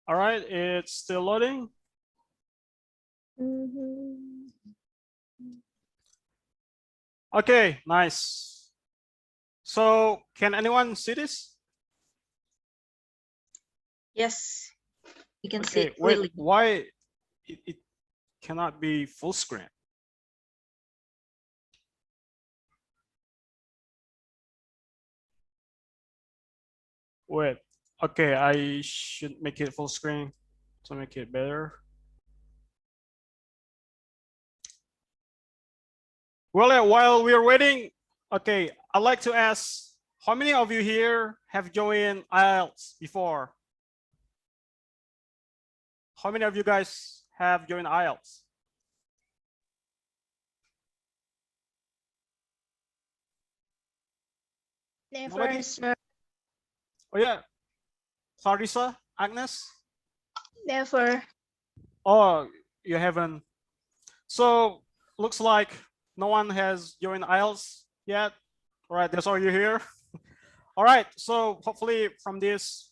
All right, it's still loading. Okay, nice. So can anyone see this? Yes, you can see Okay, it clearly. wait, why it cannot be full screen? Wait, okay, I should make it full screen to make it better. Well, while we're waiting, okay, I'd like to ask, how many of you here have joined IELTS before? How many of you guys have joined IELTS? Never, Nobody? sir. Oh yeah, Clarissa, Agnes? Never. Oh, you haven't. So looks like no one has joined IELTS yet. All right, that's all you hear. All right, so hopefully from this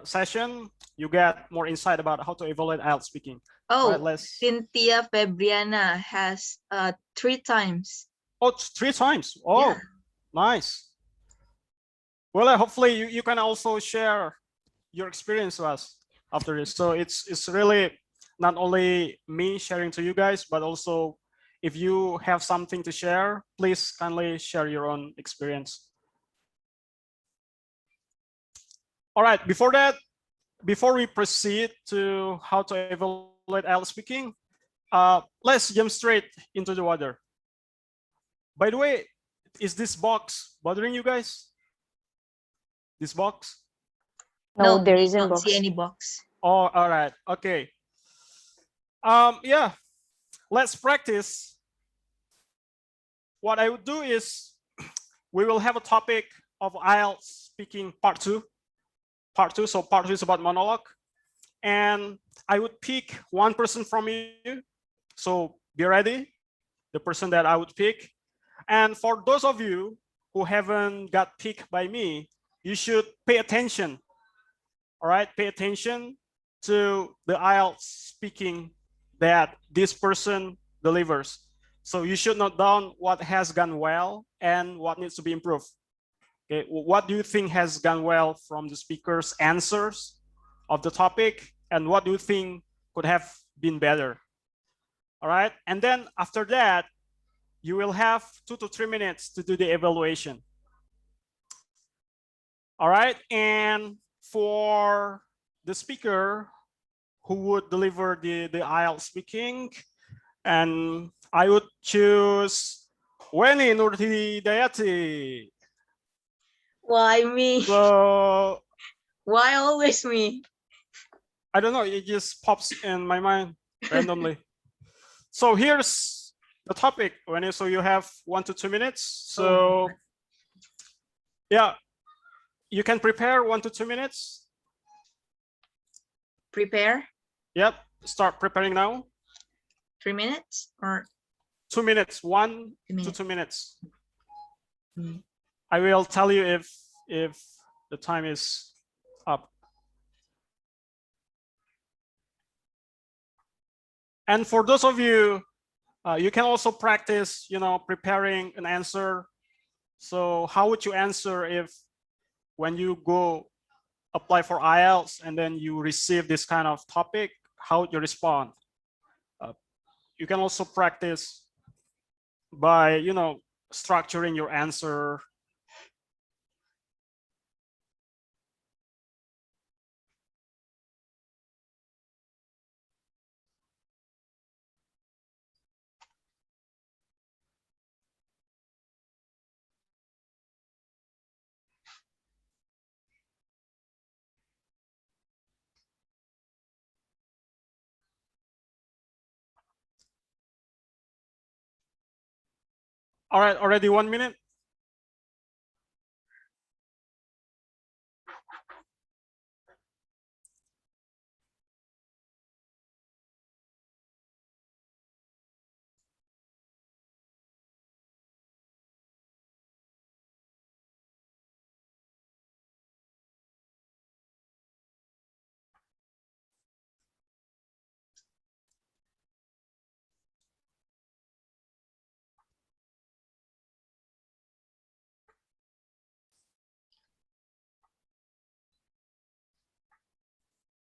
session, you get more insight about how to evaluate IELTS speaking. Oh, right, let's. Cynthia Febriana has 3 times. Oh, 3 times. Oh, Yeah. nice. Well, hopefully you can also share your experience with us after this. So it's really not only me sharing to you guys, but also if you have something to share, please kindly share your own experience. All right, before we proceed to how to evaluate IELTS speaking, let's jump straight into the water. By the way, is this box bothering you guys? This box? No, there we isn't don't box. see any box. Oh, all right. Okay. Yeah, let's practice. What I would do is we will have a topic of IELTS speaking part two. So part two is about monologue. And I would pick one person from you. So be ready, the person that I would pick. And for those of you who haven't got picked by me, you should pay attention. All right, pay attention to the IELTS speaking that this person delivers. So you should note down what has gone well and what needs to be improved. Okay, what do you think has gone well from the speaker's answers of the topic, and what do you think could have been better? All right, and then after that, you will have 2 to 3 minutes to do the evaluation. All right, and for the speaker who would deliver the IELTS speaking, and I would choose Weni Nurhidayati. Why me? So Why always me? I don't know, it just pops in my mind randomly. So here's the topic, Weni. So you have 1 to 2 minutes. So yeah, you can prepare 1 to 2 minutes. Prepare Yep, start preparing now. 3 minutes or 2 minutes, 1 to 2 minutes. I will tell you if the time is up. And for those of you, you can also practice, preparing an answer. So how would you answer if when you go apply for IELTS and then you receive this kind of topic, how would you respond? You can also practice by, structuring your answer. All right, already 1 minute.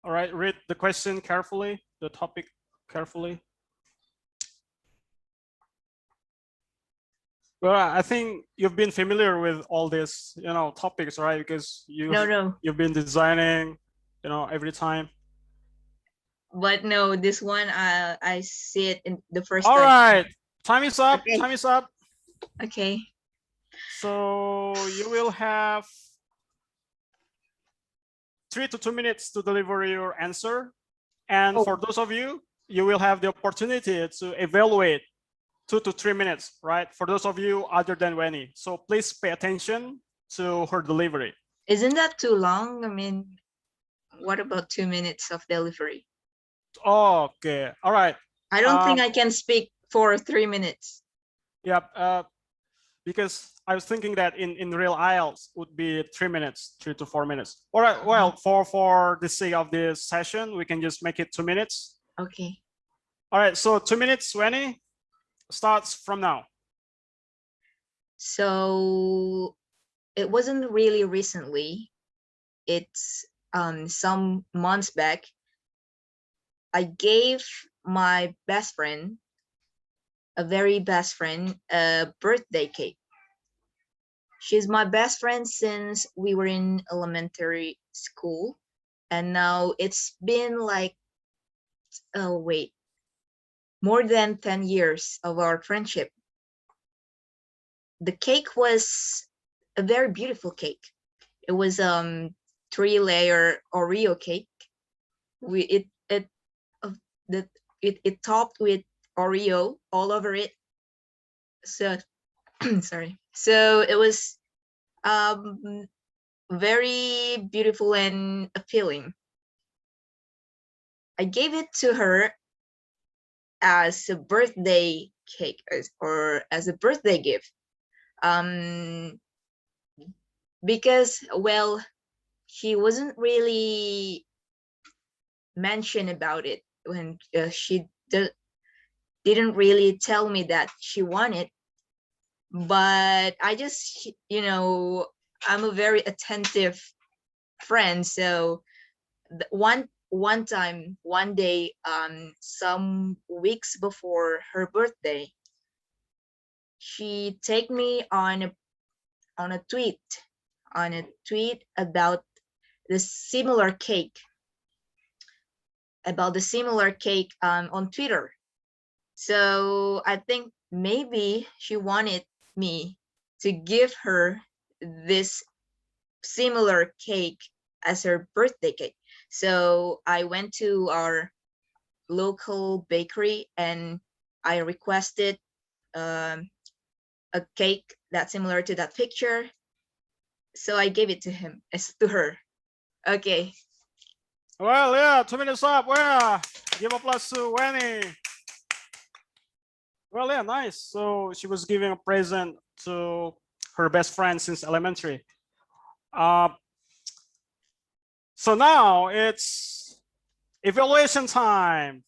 All right, read the question carefully, the topic carefully. Well, I think you've been familiar with all these, topics, right? Because No. you've been designing, every time. But no, this one I see it in the first All time. right, time is up. Okay. Time is up. Okay. So you will have 3 to 2 minutes to deliver your answer. And Oh. for those of you, you will have the opportunity to evaluate 2 to 3 minutes, right? For those of you other than Wenny. So please pay attention to her delivery. Isn't that too long? I mean, what about 2 minutes of delivery? Okay, all right. I don't think I can speak for 3 minutes. Yeah, because I was thinking that in real IELTS would be 3 minutes, 3 to 4 minutes. All right, well, for the sake of this session, we can just make it 2 minutes. Okay. All right, so 2 minutes, Wenny, starts from now. So it wasn't really recently. It's some months back. I gave my best friend, a very best friend, a birthday cake. She's my best friend since we were in elementary school. And now it's been like, more than 10 years of our friendship. The cake was a very beautiful cake. It was 3-layer Oreo cake. It topped with Oreo all over it. So sorry. So it was very beautiful and appealing. I gave it to her as a birthday cake or as a birthday gift. Because, well, she wasn't really mention about it when she didn't really tell me that she wanted, but I just, I'm a very attentive friend. So one day, some weeks before her birthday, she take me on a tweet about the similar cake on Twitter. So I think maybe she wanted me to give her this similar cake as her birthday cake. So I went to our local bakery and I requested a cake that's similar to that picture. So I gave it to her. Okay. Well, yeah, 2 minutes up. Well, give applause to Wenny. Well, yeah, nice. So she was giving a present to her best friend since elementary. So now it's evaluation time.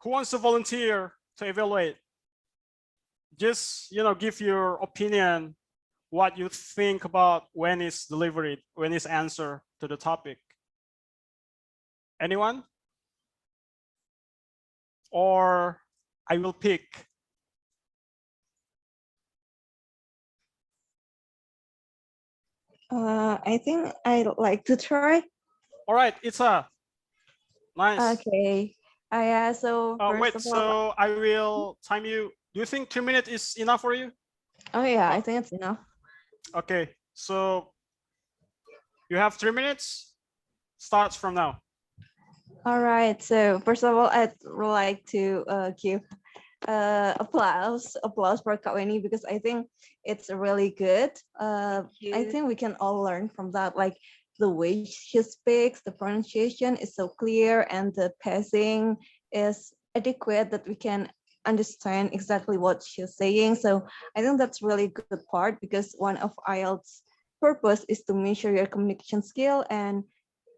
Who wants to volunteer to evaluate? Just, give your opinion, what you think about Wenny's delivery, Wenny's answer to the topic. Anyone? Or I will pick. I think I'd like to try. All right, it's a nice. Okay. So first wait, of all, so I will time you. Do you think 2 minutes is enough for you? oh yeah, I think it's enough. Okay, so you have 3 minutes. Starts from now. All right. So first of all, I'd like to give applause for Kak Weni because I think it's really good. I think we can all learn from that. Like the way she speaks, the pronunciation is so clear, and the pacing is adequate that we can understand exactly what she's saying. So I think that's really good part because one of IELTS purpose is to measure your communication skill, and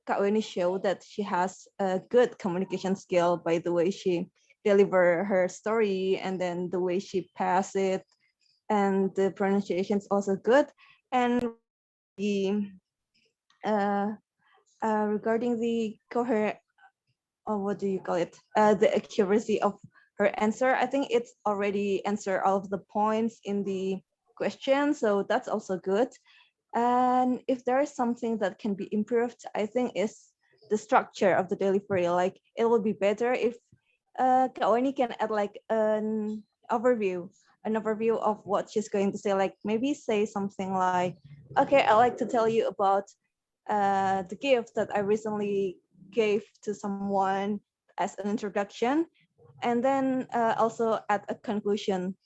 Kak Weni showed that she has a good communication skill by the way she deliver her story and then the way she pass it, and the pronunciation is also good. And the regarding the coherent, or what do you call it? The accuracy of her answer. I think it's already answered all of the points in the question, so that's also good. And if there is something that can be improved, I think is the structure of the delivery. Like it will be better if Kak Weni can add like an overview of what she's going to say. Like maybe say something like, "Okay, I'd like to tell you about the gift that I recently gave to someone as an introduction," and then also add a conclusion.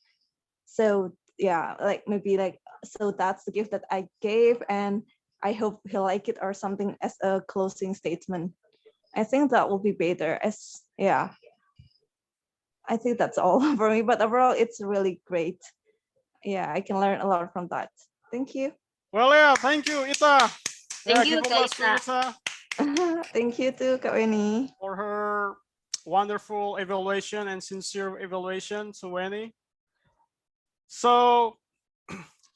So yeah, like maybe like, so that's the gift that I gave, and I hope he'll like it, or something as a closing statement. I think that will be better. As yeah, I think that's all for me. But overall, it's really great. Yeah, I can learn a lot from that. Thank you. Well, yeah, thank you, Ita. Thank Give you, applause to Kaisa. Ita Thank you too, Kak Weni. for her wonderful evaluation and sincere evaluation to Weni. So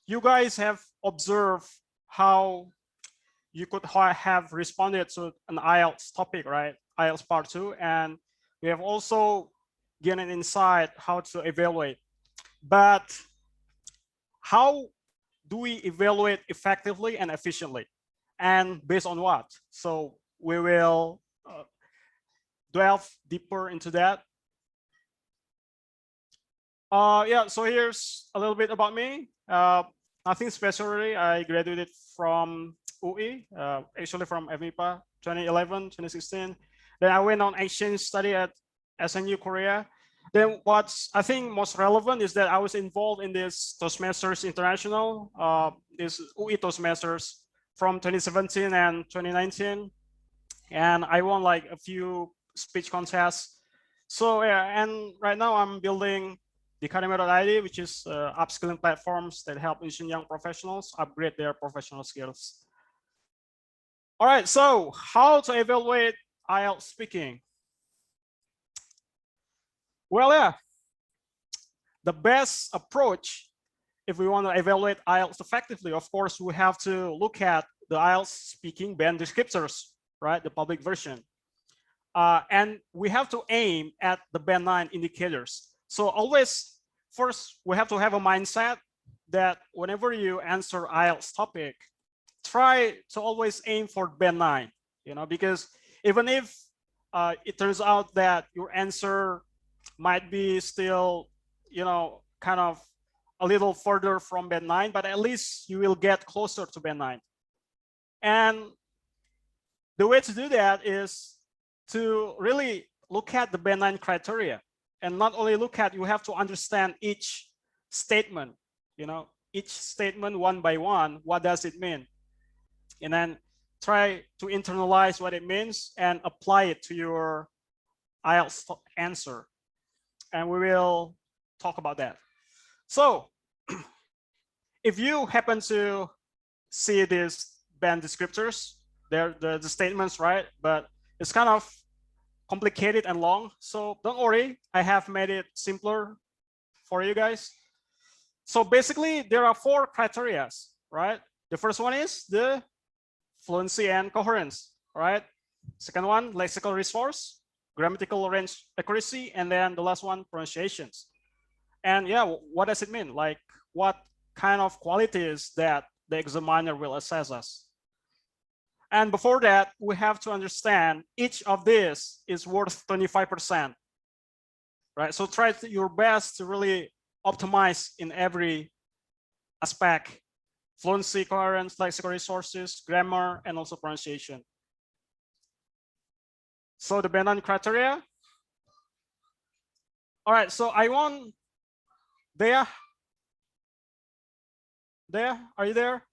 you guys have observed how you could have responded to an IELTS topic, right? IELTS part 2, and we have also gained an insight how to evaluate. But how do we evaluate effectively and efficiently, and based on what? So we will delve deeper into that. Yeah, so here's a little bit about me. Nothing special really. I graduated from UI, actually from FMIPA 2011, 2016. Then I went on exchange study at SNU Korea. Then what's I think most relevant is that I was involved in this Toastmasters International, this UI Toastmasters from 2017 and 2019. And I won like a few speech contests. So yeah, and right now I'm building Dikademy.id, which is upskilling platforms that help Asian young professionals upgrade their professional skills. All right, so how to evaluate IELTS speaking? Well, yeah, the best approach if we want to evaluate IELTS effectively, of course, we have to look at the IELTS speaking band descriptors, right? The public version. And we have to aim at the band 9 indicators. So always, first, we have to have a mindset that whenever you answer IELTS topic, try to always aim for band 9, because even if it turns out that your answer might be still, kind of a little further from band 9, but at least you will get closer to band 9. And the way to do that is to really look at the band 9 criteria, and not only look at, you have to understand each statement, each statement one by one, what does it mean? And then try to internalize what it means and apply it to your IELTS answer. And we will talk about that. So if you happen to see these band descriptors, they're the statements, right? But it's kind of complicated and long. So don't worry, I have made it simpler for you guys. So basically, there are 4 criteria, right? The first one is the fluency and coherence, right? Second one, lexical resource, grammatical range accuracy, and then the last one, pronunciations. And yeah, what does it mean? Like, what kind of qualities that the examiner will assess us? And before that, we have to understand each of these is worth 25%, right? So try your best to really optimize in every aspect: fluency, coherence, lexical resources, grammar, and also pronunciation. So the band 9 criteria. All right, so I want Dea. Dea, are you there?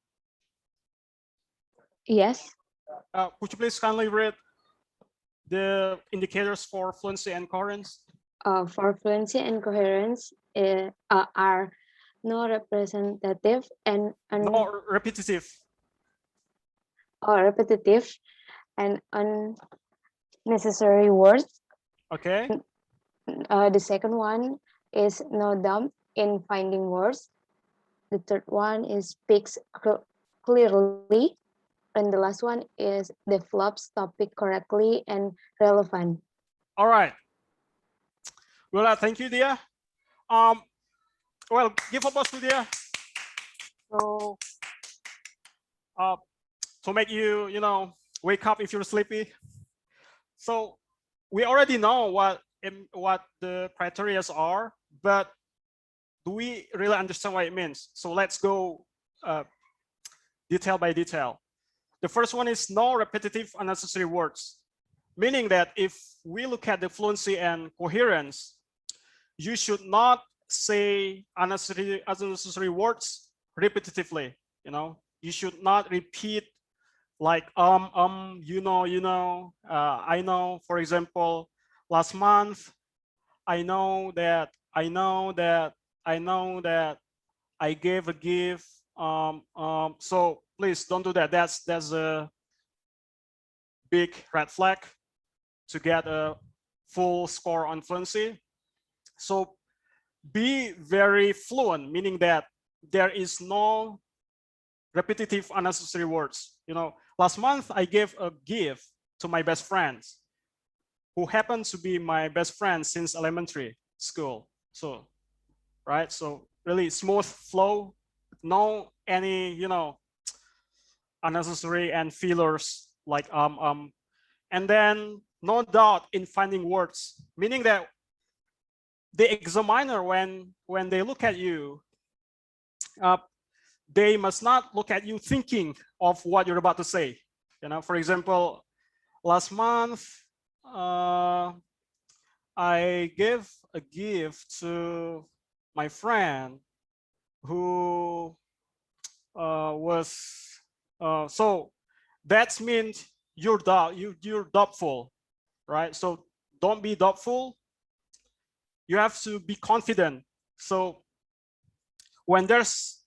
Yes. Could you please kindly read the indicators for fluency and coherence? For fluency and coherence are no representative and No, repetitive. repetitive and unnecessary words. Okay. The second one is no doubt in finding words. The third one is speaks clearly. And the last one is develops topic correctly and relevant. All right. Well, thank you, Dia. Well, give applause to Dia. So, uh, to make you, wake up if you're sleepy. So, we already know what the criteria are, but do we really understand what it means? So let's go detail by detail. The first one is no repetitive unnecessary words, meaning that if we look at the fluency and coherence, you should not say unnecessary words repetitively. You should not repeat like I know. For example, last month, I know that, I know that, I know that I gave a gift. So please don't do that. That's a big red flag to get a full score on fluency. So be very fluent, meaning that there is no repetitive unnecessary words. Last month I gave a gift to my best friends, who happens to be my best friend since elementary school. So, right? So really smooth flow, no any, unnecessary and fillers like and then no doubt in finding words, meaning that the examiner, when they look at you, they must not look at you thinking of what you're about to say. For example, last month, I gave a gift to my friend who was so that means you're doubtful, right? So don't be doubtful. You have to be confident. So when there's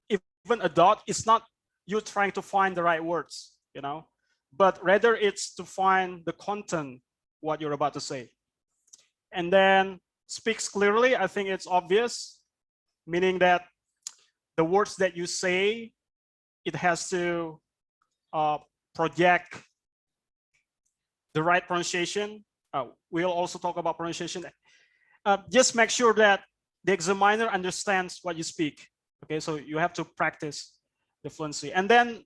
even a doubt, it's not you trying to find the right words, but rather it's to find the content, what you're about to say. And then speaks clearly. I think it's obvious, meaning that the words that you say, it has to project the right pronunciation. We'll also talk about pronunciation. Just make sure that the examiner understands what you speak. Okay, so you have to practice the fluency. And then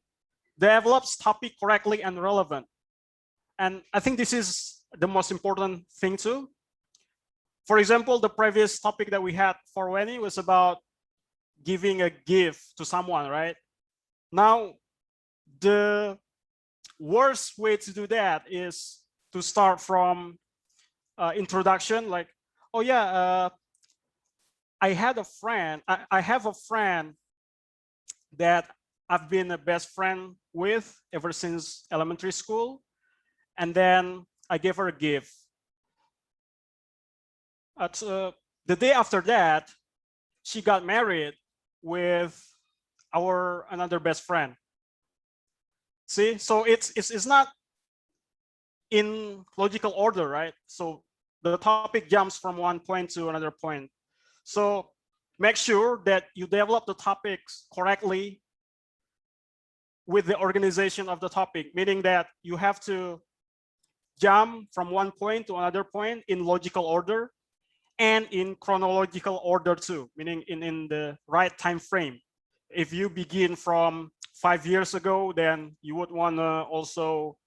develops topic correctly and relevant. And I think this is the most important thing too. For example, the previous topic that we had for Wenny was about giving a gift to someone, right? Now, the worst way to do that is to start from introduction, like, oh yeah, I have a friend that I've been a best friend with ever since elementary school, and then I gave her a gift. The day after that, she got married with our another best friend. See, so it's not in logical order, right? So the topic jumps from one point to another point. So make sure that you develop the topics correctly with the organization of the topic, meaning that you have to jump from one point to another point in logical order and in chronological order too, meaning in the right time frame. If you begin from 5 years ago, then you would want to also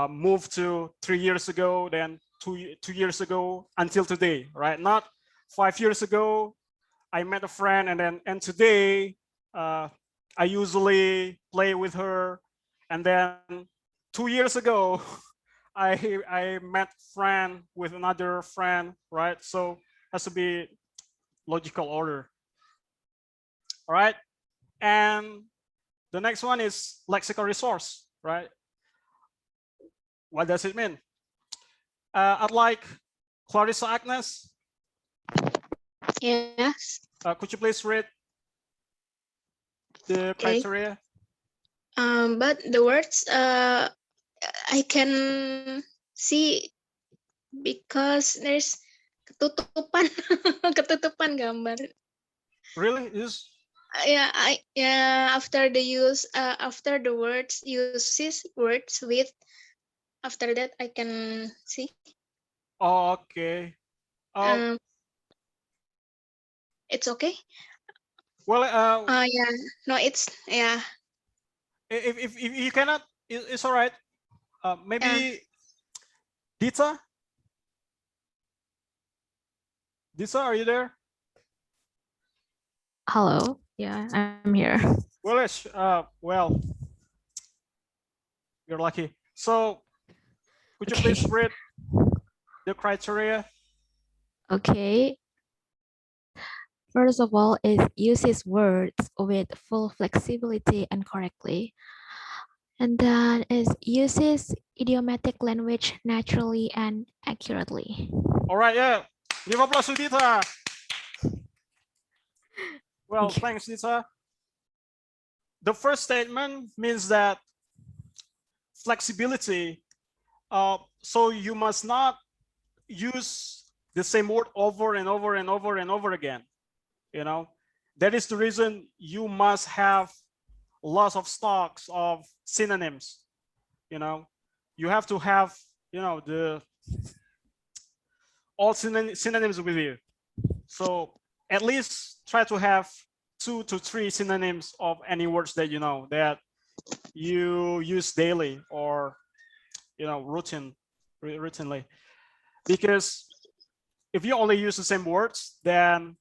move to 3 years ago, then two years ago until today, right? Not 5 years ago, I met a friend, and today I usually play with her, and then 2 years ago I met friend with another friend, right? So has to be logical order. All right, and the next one is lexical resource, right? What does it mean? I'd like Clarissa Agnes. Yes. Could you please read the Okay. criteria? But the words I can see because there's ketutupan ketutupan gambar. Really? Is after the words uses words with, after that I can see. Oh, okay. Um, it's okay. Well, Yeah. No, it's yeah. if you cannot, it's all right. Maybe Dita. Dita, are you there? Hello. Yeah, I'm here. Well, well, you're lucky. So, could you please Okay. read the criteria? Okay. First of all, it uses words with full flexibility and correctly. And then it uses idiomatic language naturally and accurately. All right, yeah. Give applause to Dita. Well, Thank you. thanks, Dita. The first statement means that flexibility. So you must not use the same word over and over and over and over again. You know, that is the reason you must have lots of stocks of synonyms. You know, you have to have, you know, the all synonyms with you. So at least try to have 2 to 3 synonyms of any words that you know that you use daily or, you know, routinely. Because if you only use the same words, then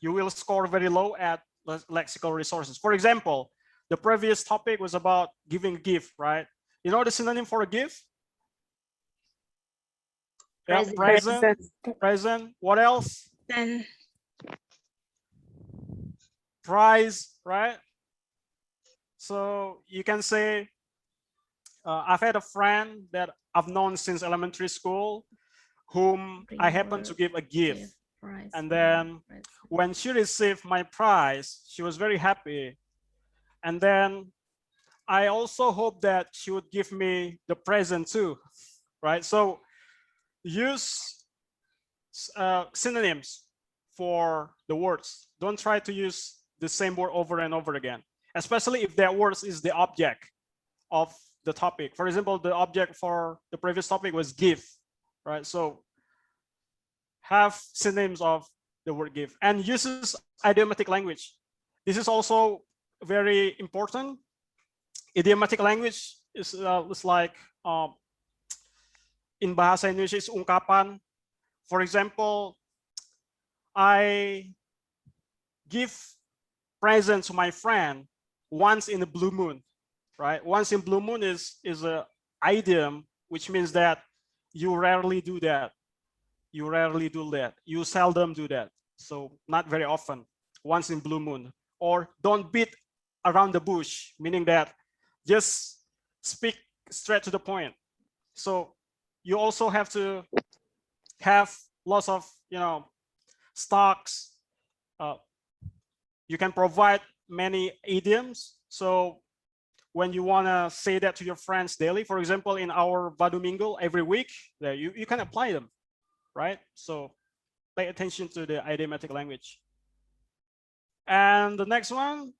you will score very low at lexical resources. For example, the previous topic was about giving a gift, right? You know the synonym for a gift? Yeah, present. What else? Then Prize, right? So you can say, I've had a friend that I've known since elementary school, whom I happen to give a gift. And then when she received my prize, she was very happy. And then I also hope that she would give me the present too, right? So use synonyms for the words. Don't try to use the same word over and over again, especially if that word is the object of the topic. For example, the object for the previous topic was give, right? So have synonyms of the word give and uses idiomatic language. This is also very important. Idiomatic language is like in bahasa Indonesia is ungkapan. For example, I give present to my friend once in a blue moon, right? Once in blue moon is a idiom, which means that you rarely do that. You rarely do that. You seldom do that. So not very often, once in blue moon. Or don't beat around the bush, meaning that just speak straight to the point. So you also have to have lots of, you know, stocks. You can provide many idioms. So when you want to say that to your friends daily, for example, in our Badu Minggu every week, you can apply them, right? So pay attention to the idiomatic language. And the next one,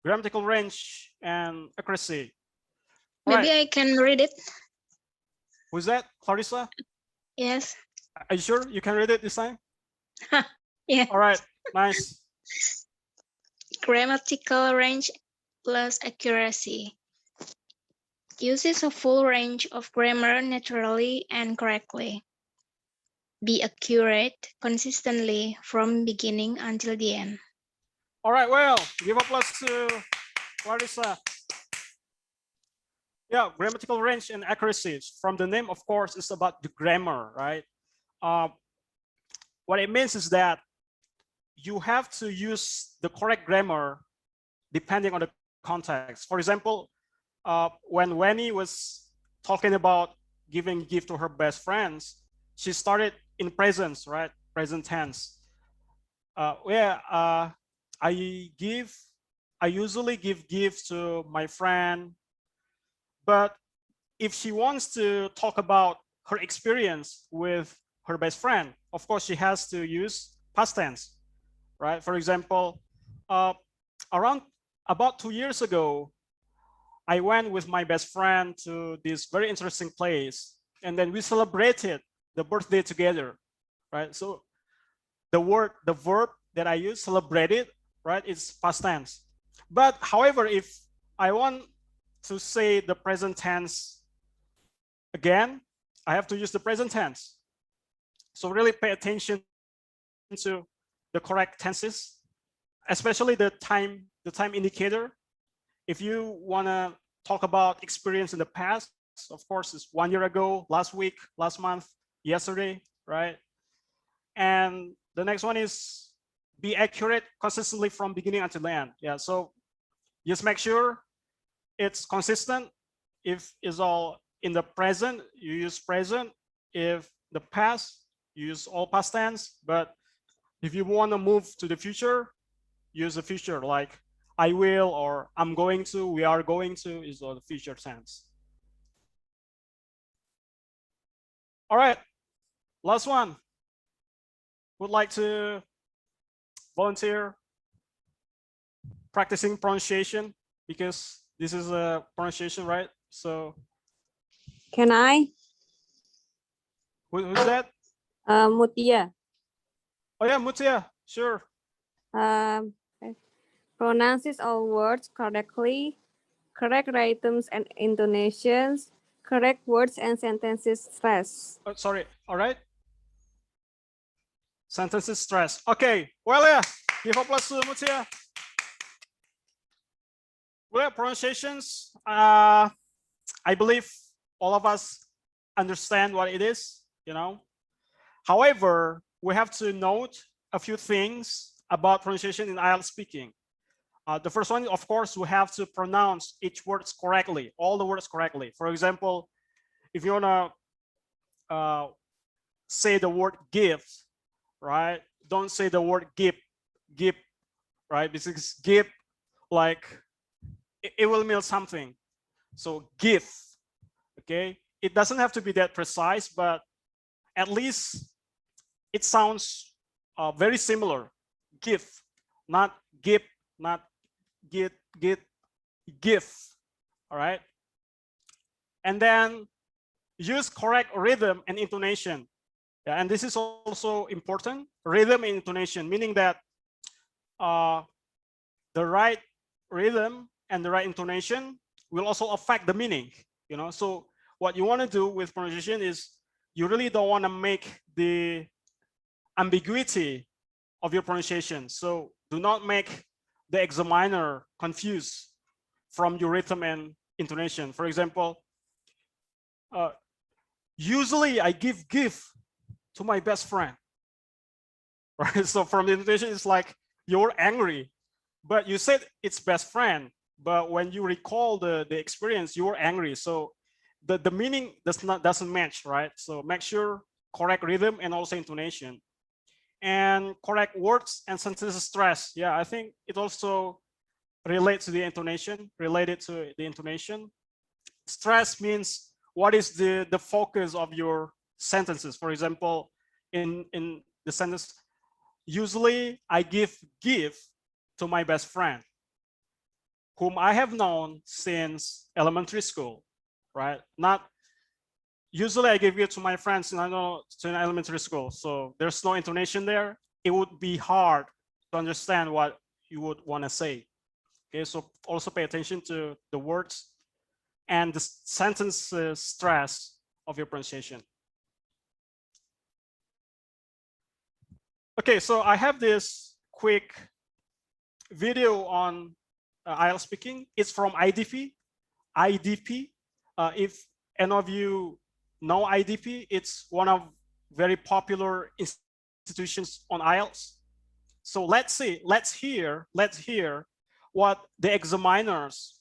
grammatical range and accuracy. maybe I can read it. Who's that, Clarissa? Yes. Are you sure you can read it this time? Yeah. All right, nice. Grammatical range plus accuracy. Uses a full range of grammar naturally and correctly. Be accurate consistently from beginning until the end. All right, well, give applause to Clarissa. Yeah, grammatical range and accuracy. From the name, of course, it's about the grammar, right? What it means is that you have to use the correct grammar depending on the context. For example, when Wenny was talking about giving gift to her best friends, she started in present, right? Present tense. I usually give gifts to my friend, but if she wants to talk about her experience with her best friend, of course, she has to use past tense, right? For example, around about 2 years ago, I went with my best friend to this very interesting place, and then we celebrated the birthday together, right? So the verb that I use, celebrated, right, is past tense. But however, if I want to say the present tense again, I have to use the present tense. So really pay attention to the correct tenses, especially the time indicator. If you want to talk about experience in the past, of course, it's 1 year ago, last week, last month, yesterday, right? And the next one is be accurate consistently from beginning until the end. Yeah, so just make sure it's consistent. If it's all in the present, you use present. If the past, you use all past tense. But if you want to move to the future, use the future, like I will, or I'm going to, we are going to, is all the future tense. All right, last one. Would like to volunteer practicing pronunciation, because this is a pronunciation, right? So Can I? who's that? Mutia. Oh yeah, Mutia, sure. Pronounces all words correctly, correct rhythms and intonations, correct words and sentences stress. Oh, sorry, all right. Sentences stress. Okay, well, yeah, give applause to Mutia. Well, pronunciations, I believe all of us understand what it is, you know. However, we have to note a few things about pronunciation in IELTS speaking. The first one, of course, we have to pronounce each word correctly, all the words correctly. For example, if you want to say the word give, right? Don't say the word give, right? Because give, like, it will mean something. So give, okay? It doesn't have to be that precise, but at least it sounds very similar. Give, not give, not give, give, all right? And then use correct rhythm and intonation. Yeah, and this is also important, rhythm and intonation, meaning that the right rhythm and the right intonation will also affect the meaning, you know. So what you want to do with pronunciation is you really don't want to make the ambiguity of your pronunciation. So do not make the examiner confused from your rhythm and intonation. For example, usually I give to my best friend, right? So from the intonation, it's like you're angry, but you said it's best friend. But when you recall the experience, you were angry. So the meaning doesn't match, right? So make sure correct rhythm and also intonation, and correct words and sentences stress. Yeah, I think it also relates to the intonation, related to the intonation. Stress means what is the focus of your sentences. For example, in the sentence, usually I give to my best friend, whom I have known since elementary school, right? Not usually I give gift to my friends and I know to an elementary school. So there's no intonation there. It would be hard to understand what you would want to say. Okay, so also pay attention to the words and the sentence stress of your pronunciation. Okay, so I have this quick video on IELTS speaking. It's from IDP. If any of you know IDP, it's one of very popular institutions on IELTS. So let's hear what the examiners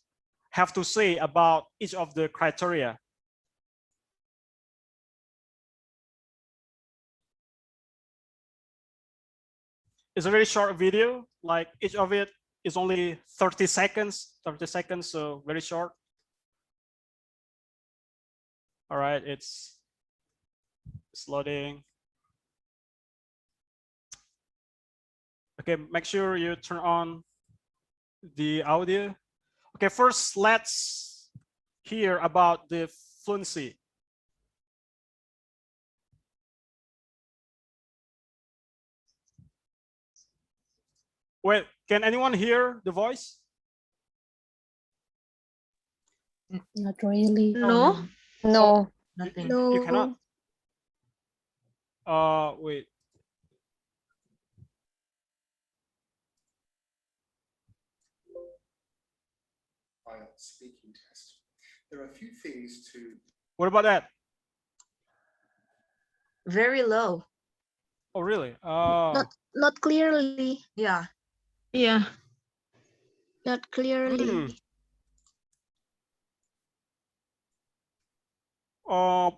have to say about each of the criteria. It's a very short video, like each of it is only 30 seconds, so very short. All right, it's loading. Okay, make sure you turn on the audio. Okay, first let's hear about the fluency. Wait, can anyone hear the voice? Not really. No, No. nothing. You cannot. Wait. IELTS speaking test. There are a few things to. What about that? Very low. Oh, really? Not clearly. Yeah. Yeah. Not clearly. Uh,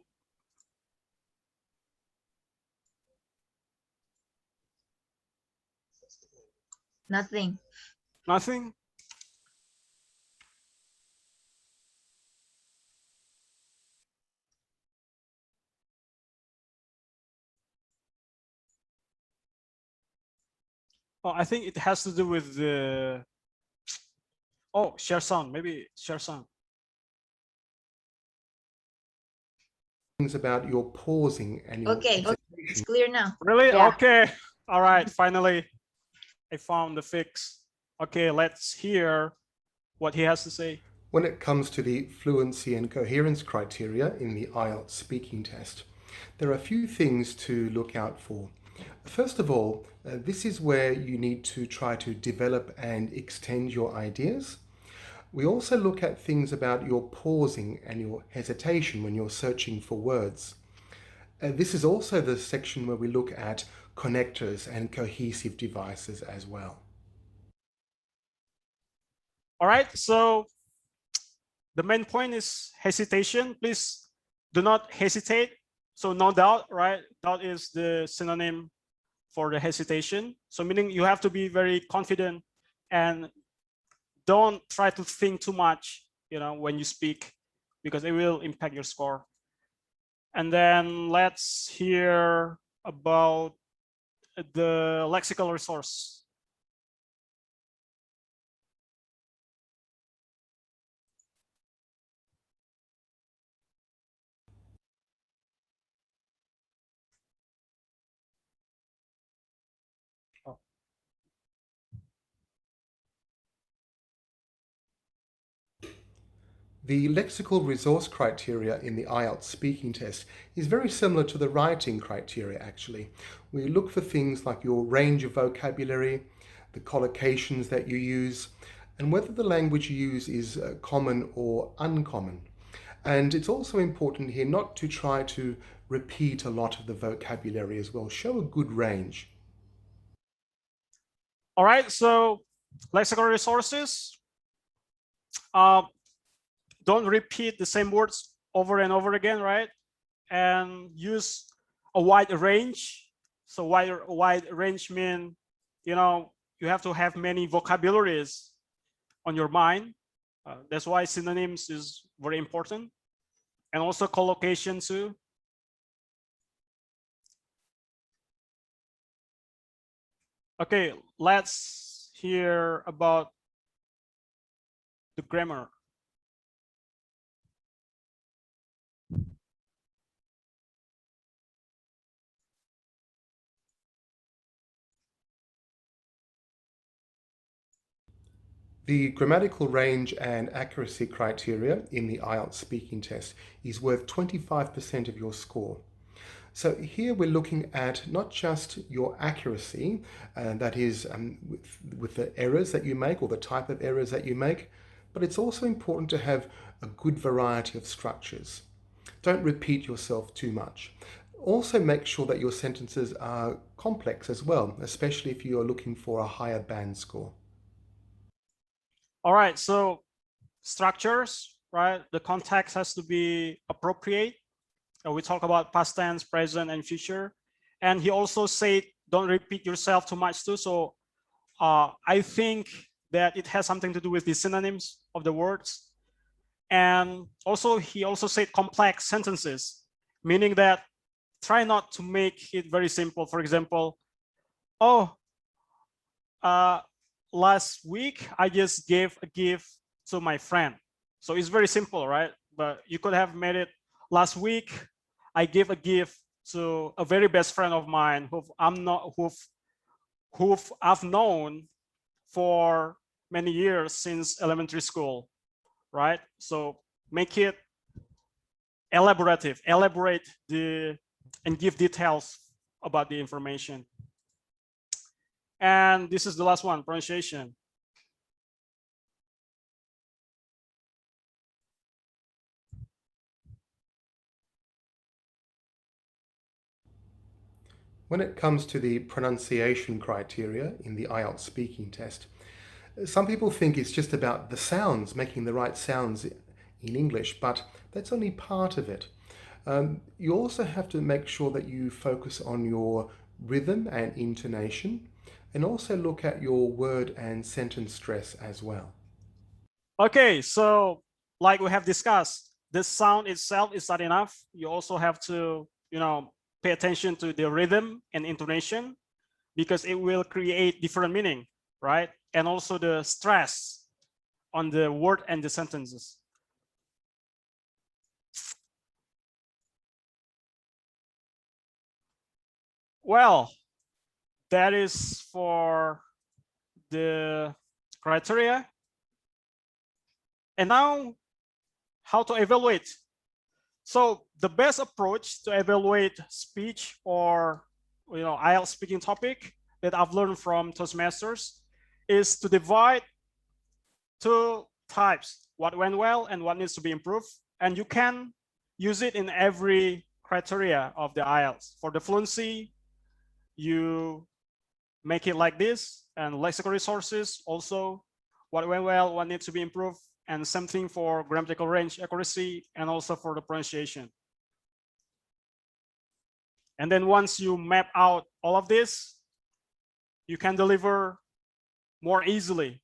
Nothing. Nothing. Oh, I think it has to do with the. Oh, share sound. Maybe share sound. Things about your pausing and your Okay, it's hesitation. clear now. Really? Yeah. Okay. All right. Finally, I found the fix. Okay, let's hear what he has to say. When it comes to the fluency and coherence criteria in the IELTS speaking test, there are a few things to look out for. First of all, this is where you need to try to develop and extend your ideas. We also look at things about your pausing and your hesitation when you're searching for words. This is also the section where we look at connectors and cohesive devices as well. All right. So the main point is hesitation. Please do not hesitate. So no doubt, right? Doubt is the synonym for the hesitation. So meaning you have to be very confident and don't try to think too much, when you speak, because it will impact your score. And then let's hear about the lexical resource. The lexical resource criteria in the IELTS speaking test is very similar to the writing criteria actually. We look for things like your range of vocabulary, the collocations that you use, and whether the language you use is common or uncommon. And it's also important here not to try to repeat a lot of the vocabulary as well. Show a good range. All right, so lexical resources. Don't repeat the same words over and over again, right? And use a wide range. So wide range mean, you have to have many vocabularies on your mind. That's why synonyms is very important. And also collocation too. Okay, let's hear about the grammar. The grammatical range and accuracy criteria in the IELTS speaking test is worth 25% of your score. So here we're looking at not just your accuracy, that is with the errors that you make or the type of errors that you make, but it's also important to have a good variety of structures. Don't repeat yourself too much. Also make sure that your sentences are complex as well, especially if you are looking for a higher band score. All right, so structures, right? The context has to be appropriate. We talk about past tense, present, and future. And he also said, don't repeat yourself too much too. So I think that it has something to do with the synonyms of the words. And also, he also said complex sentences, meaning that try not to make it very simple. For example, last week I just gave a gift to my friend. So it's very simple, right? But you could have made it last week I gave a gift to a very best friend of mine who I've known for many years since elementary school, right? So make it elaborate and give details about the information. And this is the last one, pronunciation. When it comes to the pronunciation criteria in the IELTS speaking test, some people think it's just about the sounds, making the right sounds in English, but that's only part of it. You also have to make sure that you focus on your rhythm and intonation, and also look at your word and sentence stress as well. Okay, so like we have discussed, the sound itself is not enough. You also have to, pay attention to the rhythm and intonation because it will create different meaning, right? And also the stress on the word and the sentences. Well, that is for the criteria. And now, how to evaluate? So the best approach to evaluate speech or IELTS speaking topic that I've learned from Toastmasters is to divide two types: what went well and what needs to be improved. And you can use it in every criteria of the IELTS. For the fluency, you make it like this, and lexical resources also, what went well, what needs to be improved, and same thing for grammatical range accuracy and also for the pronunciation. And then once you map out all of this, you can deliver more easily,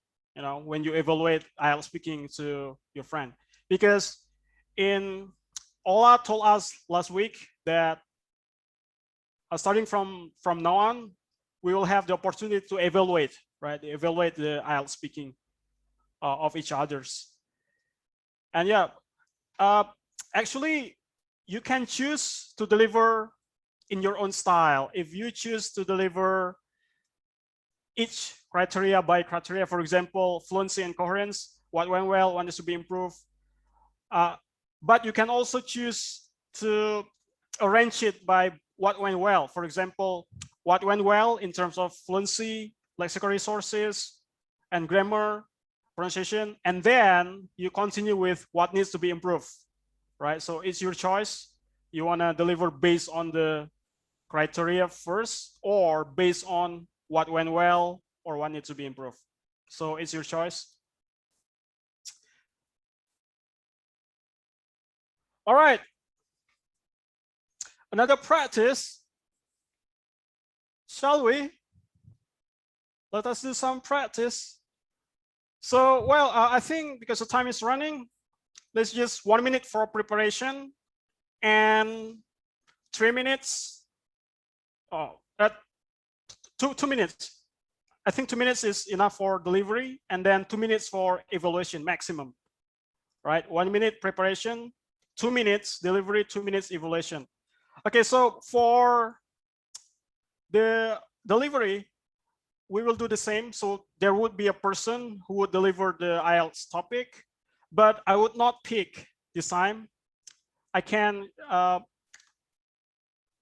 when you evaluate IELTS speaking to your friend. Because Ola told us last week that starting from now on, we will have the opportunity to evaluate, right? Evaluate the IELTS speaking of each other's. And yeah, actually, you can choose to deliver in your own style. If you choose to deliver each criteria by criteria, for example, fluency and coherence, what went well, what needs to be improved. But you can also choose to arrange it by what went well. For example, what went well in terms of fluency, lexical resources, and grammar, pronunciation, and then you continue with what needs to be improved, right? So it's your choice. You want to deliver based on the criteria first or based on what went well or what needs to be improved. So it's your choice. All right. Another practice. Shall we? Let us do some practice. So, well, I think because the time is running, let's just 1 minute for preparation and 3 minutes. Oh, 2 minutes. I think 2 minutes is enough for delivery, and then 2 minutes for evaluation maximum, right? 1 minute preparation, 2 minutes delivery, 2 minutes evaluation. Okay, so for the delivery, we will do the same. So there would be a person who would deliver the IELTS topic, but I would not pick this time. I can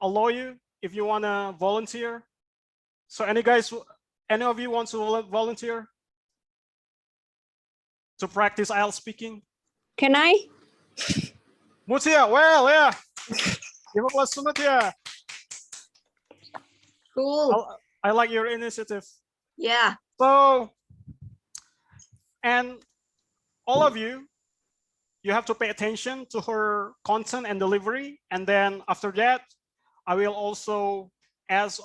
allow you if you want to volunteer. So any of you want to volunteer to practice IELTS speaking? Can I? Mutia, well, yeah. Give us some Mutia. Cool. I like your initiative. Yeah. So, and all of you have to pay attention to her content and delivery. And then after that, I will also ask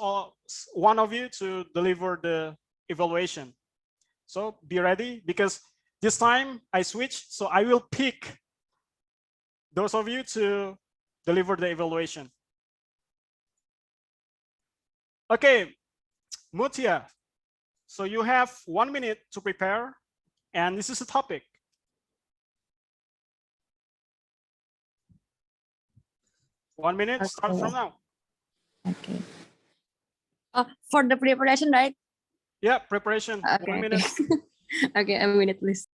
one of you to deliver the evaluation. So be ready, because this time I switch. So I will pick those of you to deliver the evaluation. Okay, Mutia, So you have 1 minute to prepare, and this is the topic. One minute, start from now. Okay. For the preparation, right? Yeah, preparation. Okay. 1 minute. Okay, a minute, please.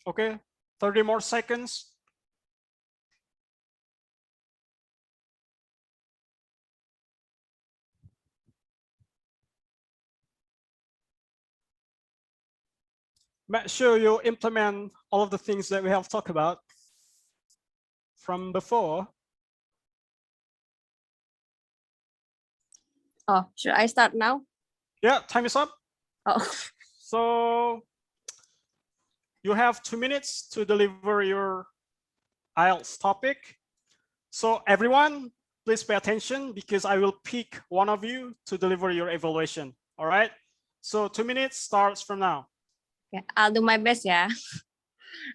Okay, 30 more seconds. Make sure you implement all of the things that we have talked about from before. Oh, should I start now? Yeah, time is up. Oh, So you have 2 minutes to deliver your IELTS topic. So everyone, please pay attention because I will pick one of you to deliver your evaluation. All right. So 2 minutes starts from now. yeah, I'll do my best, yeah.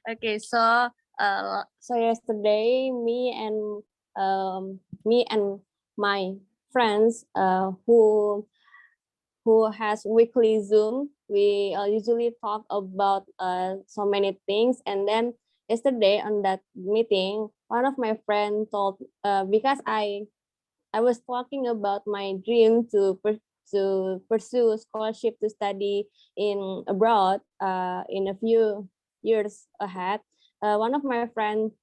Okay, so yesterday me and my friends who has weekly Zoom, we usually talk about so many things. And then yesterday on that meeting, one of my friends told, because I was talking about my dream to pursue scholarship to study in abroad in a few years ahead. One of my friends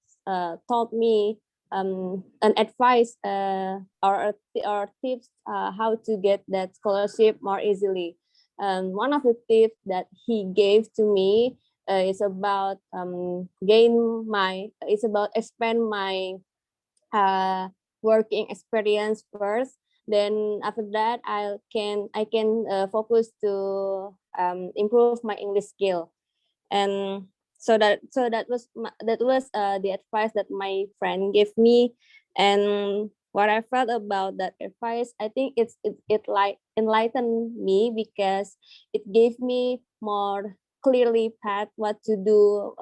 told me an advice or tips how to get that scholarship more easily. One of the tips that he gave to me is about expand my working experience first. Then after that, I can focus to improve my English skill. And that was the advice that my friend gave me. And what I felt about that advice, I think it like enlightened me because it gave me more clearly path what to do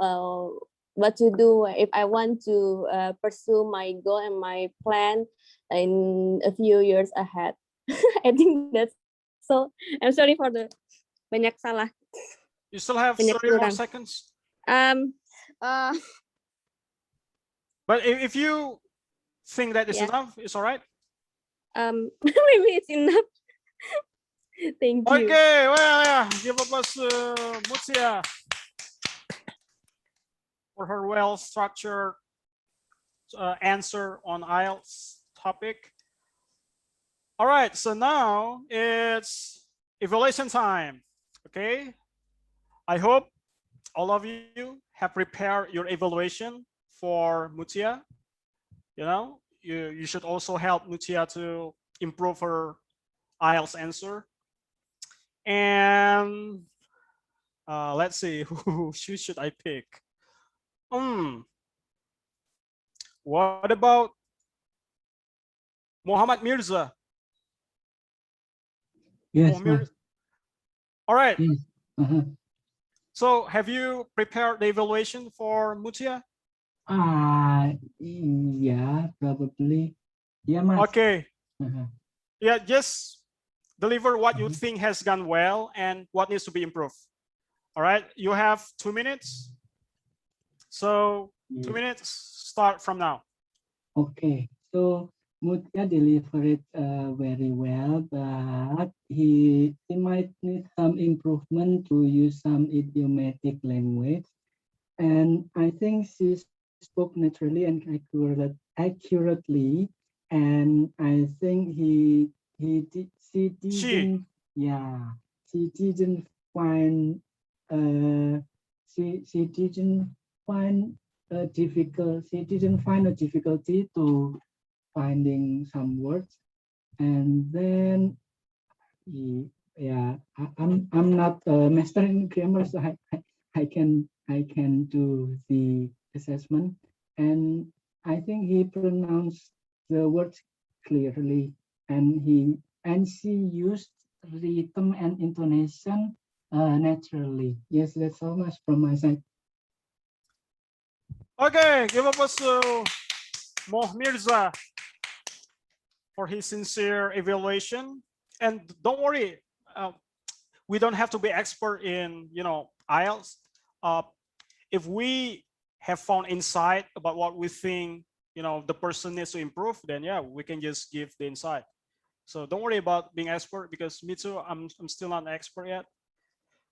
if I want to pursue my goal and my plan in a few years ahead. I think that's so. I'm sorry for the banyak salah. You still have Banyak 30 more kurang. seconds. Um. But if you think that is Yeah. enough, it's all right. Maybe it's enough. Thank you. Okay, well, yeah, give up us Mutia for her well-structured answer on IELTS topic. All right, so now it's evaluation time. Okay, I hope all of you have prepared your evaluation for Mutia. You know, you should also help Mutia to improve her IELTS answer. And let's see, who should I pick? What about Muhammad Mirza? Yes, Mirza. All right. yes. So have you prepared the evaluation for Mutia? Yeah, probably. Yeah, Mas. Okay. Yeah, just deliver what you Mhm. think has gone well and what needs to be improved. All right, you have 2 minutes. So 2 Yes. minutes, start from now. Okay, so Mutia delivered very well, but he might need some improvement to use some idiomatic language. And I think she spoke naturally and accurately. And I think she didn't, yeah, she didn't find, she didn't find she didn't find a difficulty to finding some words. And then, yeah, I'm not a master in grammar, so I can do the assessment. And I think he pronounced the words clearly, and she used rhythm and intonation naturally. Yes, that's so much from my side. Okay, give up us to Moh Mirza for his sincere evaluation. And don't worry, we don't have to be expert in IELTS. If we have found insight about what we think the person needs to improve, then yeah, we can just give the insight. So don't worry about being expert, because me too, I'm still not an expert yet.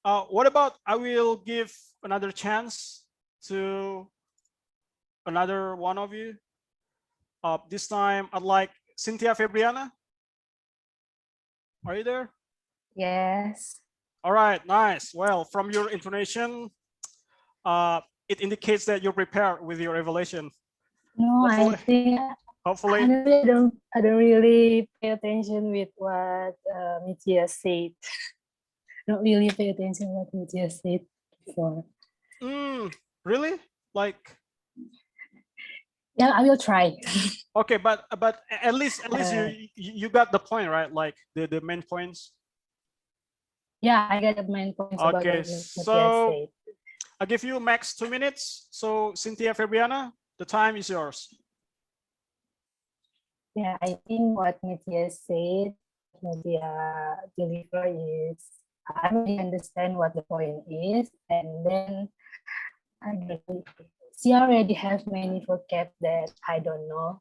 What about I will give another chance to another one of you. This time I'd like Cynthia Fabriana. Are you there? Yes. All right, nice. Well, from your intonation, it indicates that you're prepared with your evaluation. No, Hopefully. I think Hopefully. I don't really pay attention with what Mitya said. Don't really pay attention what Mitya said before. Really? Like? Yeah, I will try. Okay, but at least you got the point, right? Like the main points. Yeah, I got the main points about Okay, what Mitya so said. I'll give you max 2 minutes. So Cynthia Fabiana, the time is yours. Yeah, I think what Mitya said, Mitya deliver is, I really understand what the point is, and then she already has many vocab that I don't know,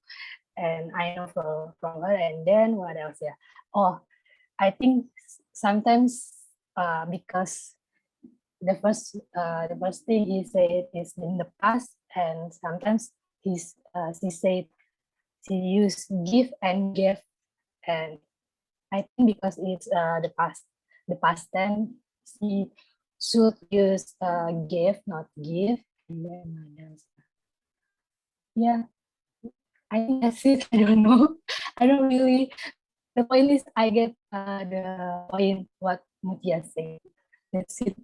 and I know from her. And then what else? Yeah. Oh, I think sometimes because the first thing he said is in the past, and sometimes she said she used give and gave, and I think because it's the past tense, she should use give, not give. And then what else? Yeah, I think that's it. I don't know. I don't really. The point is, I get the point what Mutia said. That's it.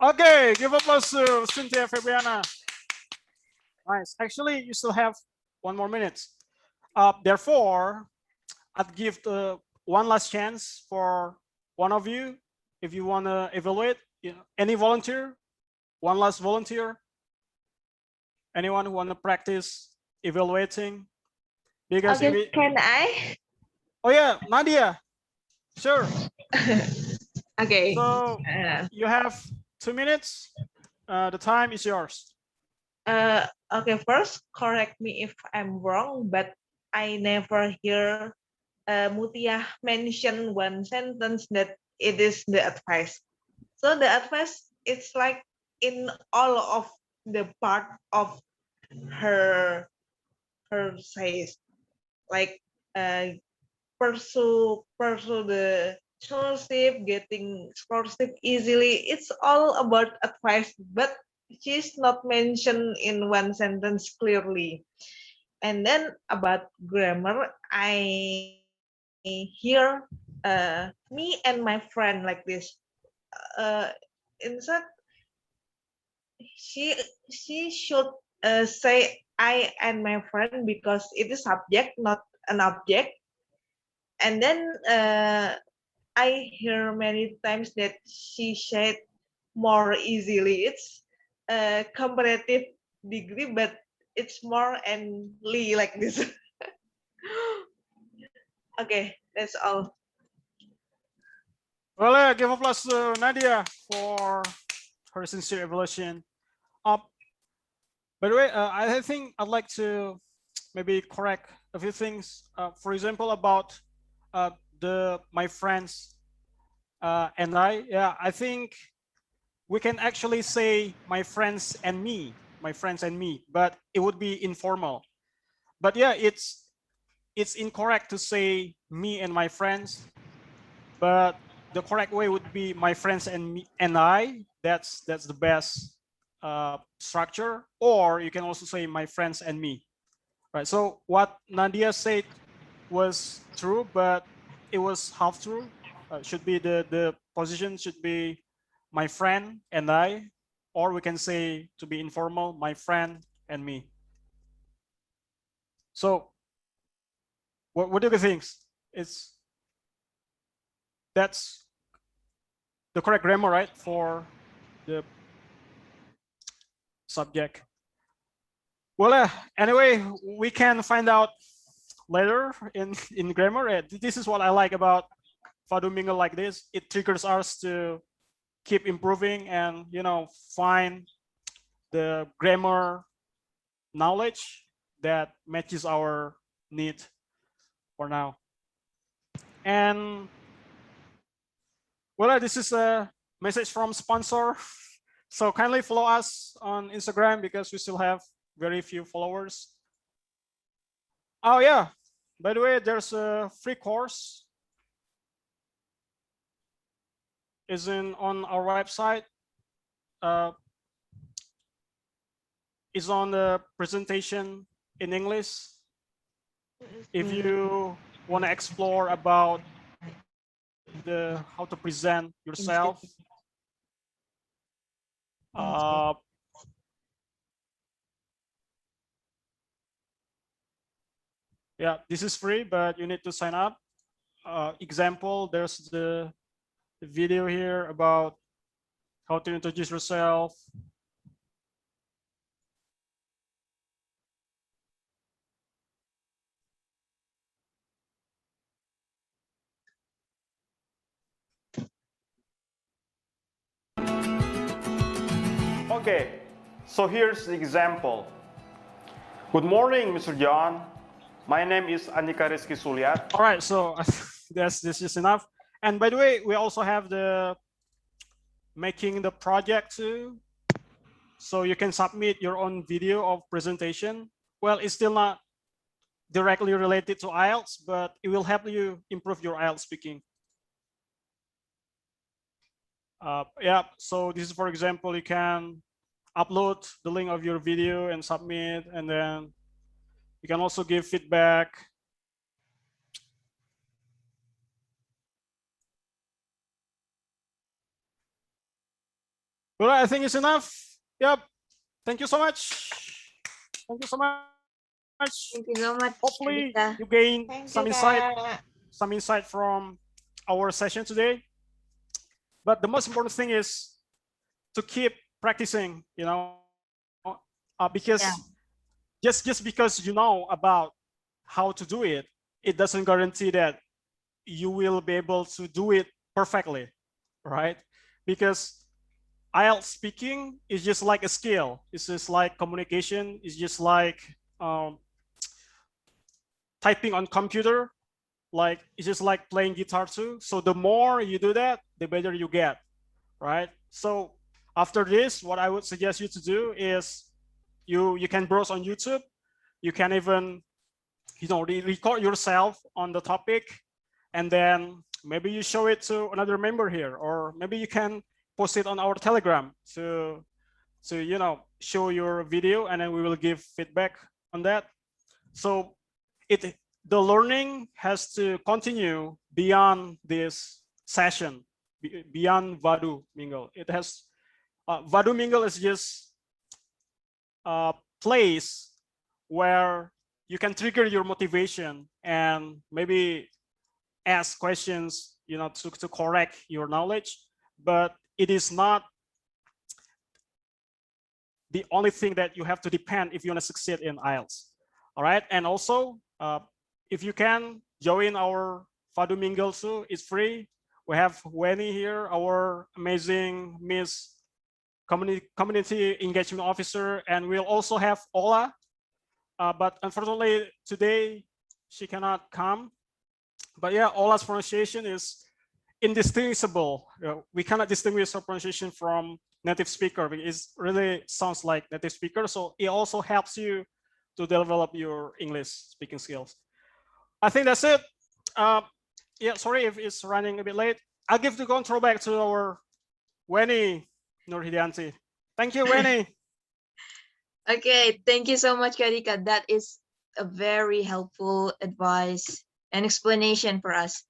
Okay, give applause to Cynthia Fabiana. Nice. Actually, you still have 1 more minute. Therefore, I'd give the one last chance for one of you. If you want to evaluate, any volunteer, one last volunteer. Anyone who want to practice evaluating? Because Okay, can I? Oh yeah, Nadia. Sure. Okay. So you have 2 minutes. The time is yours. Okay, first correct me if I'm wrong, but I never hear Mutia mention one sentence that it is the advice. So the advice, it's like in all of the part of her says, like pursue the scholarship, getting scholarship easily. It's all about advice, but she's not mentioned in one sentence clearly. And then about grammar, I hear me and my friend like this. Instead, she should say I and my friend because it is subject, not an object. And then I hear many times that she said more easily. It's a comparative degree, but it's more and like this. Okay, that's all. Well, give applause to Nadia for her sincere evaluation. By the way, I think I'd like to maybe correct a few things. For example, about my friends and I. Yeah, I think we can actually say my friends and me, but it would be informal. But yeah, it's incorrect to say me and my friends, but the correct way would be my friends and me and I. That's the best structure. Or you can also say my friends and me, right? So what Nadia said was true, but it was half true. Should be the position should be my friend and I, or we can say, to be informal, my friend and me. So what do you think? That's the correct grammar, right, for the subject. Well, anyway, we can find out later in grammar. This is what I like about Fado Mingle like this. It triggers us to keep improving and find the grammar knowledge that matches our need for now. And well, this is a message from sponsor. So kindly follow us on Instagram because we still have very few followers. Oh yeah, by the way, there's a free course. Is on our website. Is on the presentation in English. If you want to explore about how to present yourself, yeah, this is free, but you need to sign up. Example, there's the video here about how to introduce yourself. Okay, so here's the example. Good morning, Mr. John. My name is Andika Rizky Suliat. All right, so this is enough. And by the way, we also have the making the project too. So you can submit your own video of presentation. Well, it's still not directly related to IELTS, but it will help you improve your IELTS speaking. Yeah, so this is, for example, you can upload the link of your video and submit, and then you can also give feedback. Well, I think it's enough. Yep. Thank you so much. Thank you so much. Thank you so much. Hopefully Andika. you gain some insight from our session today. But the most important thing is to keep practicing, because just because you know about how to do it, it doesn't guarantee that you will be able to do it perfectly, right? Because IELTS speaking is just like a skill. It's just like communication. It's just like typing on computer. Like it's just like playing guitar too. So the more you do that, the better you get, right? So after this, what I would suggest you to do is you can browse on YouTube. You can even record yourself on the topic, and then maybe you show it to another member here, or maybe you can post it on our Telegram to show your video, and then we will give feedback on that. So the learning has to continue beyond this session, beyond Vado Mingle. It has Vado Mingle is just a place where you can trigger your motivation and maybe ask questions, to correct your knowledge. But it is not the only thing that you have to depend if you want to succeed in IELTS. All right, and also if you can join our Fado Mingle too, it's free. We have Weni here, our amazing Miss Community Engagement Officer, and we'll also have Ola. But unfortunately today she cannot come. But yeah, Ola's pronunciation is indistinguishable. We cannot distinguish her pronunciation from native speaker. It really sounds like native speaker. So it also helps you to develop your English speaking skills. I think that's it. Yeah, sorry if it's running a bit late. I'll give the control back to our Weni Nurhidianti. Thank you, Weni. Okay, thank you so much, Karika. That is a very helpful advice and explanation for us.